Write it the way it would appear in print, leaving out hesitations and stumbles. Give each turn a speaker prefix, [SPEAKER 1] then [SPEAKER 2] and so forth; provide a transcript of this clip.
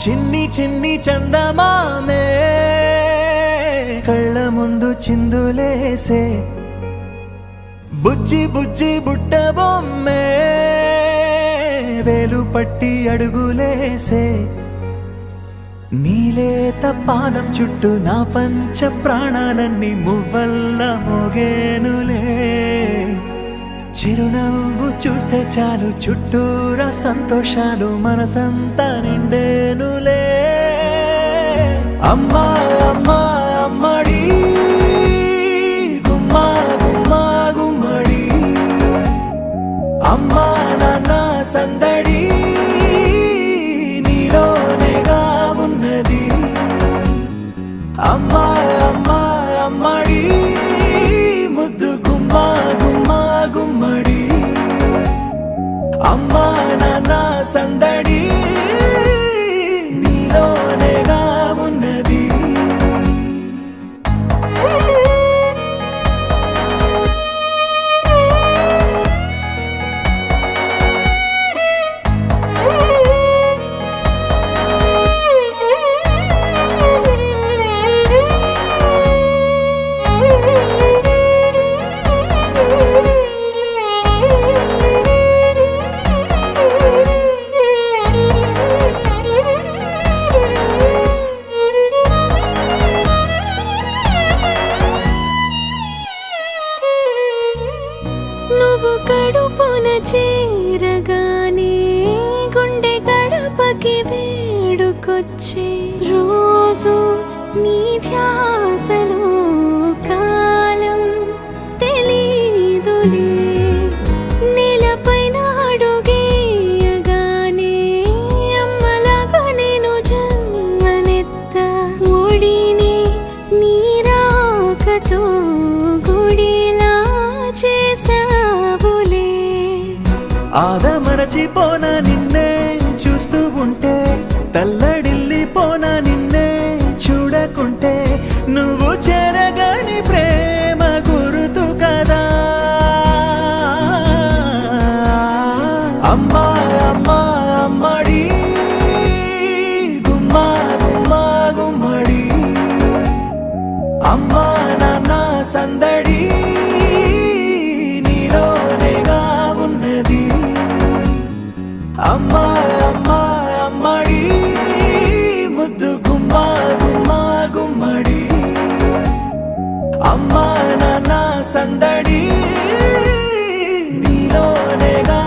[SPEAKER 1] చిన్ని చిన్ని చందమామే కళ్ళ ముందు చిందులేసే బుజ్జి బుజ్జి బుట్ట బొమ్మే వేలు పట్టి అడుగులేసే నీలేత పానం చుట్టూ నా పంచ ప్రాణాలన్నీ మువ్వల్ల మోగేనులే చిరునవ్వు చూస్తే చాలు చుట్టూరా సంతోషాలు మనసంతా నిండేనులే అమ్మా అమ్మా అమ్మడి గుమ్మా గుమ్మా గుమ్మడి అమ్మా నాన్న సందడి నీలోనేగా ఉన్నది అమ్మా అమ్మా అమ్మడి ముద్దు గుమ్మా గుమ్మా గుమ్మడి అమ్మా నాన్న సందడి నీలోనేగా ఉన్నది
[SPEAKER 2] నువ్వు కడుపున చేరగానే గుండె గడపకి వేడుకొచ్చే రోజు నీ ధ్యాసలో కాలం తెలీదులే నేలపైన అడుగేయగానే అమ్మలాగా నేను జన్మనెత్త ఒడిని నీ రాకతో గుడిలా చేసావులే
[SPEAKER 1] ఆదమరచిపోనా నిన్నే చూస్తూ ఉంటే తల్లడిల్లిపోనా నిన్నే చూడకుంటే నువ్వు చెరగని ప్రేమ గురుతు కదా అమ్మా అమ్మా అమ్మడి గుమ్మా గుమ్మా గుమ్మడి అమ్మా నాన్న సందడి నీలోనేగా ఉన్నది అమ్మా అమ్మా అమ్మడి ముద్దు గుమ్మా గుమ్మా గుమ్మడి అమ్మా నాన్న సందడి నీలోనేగా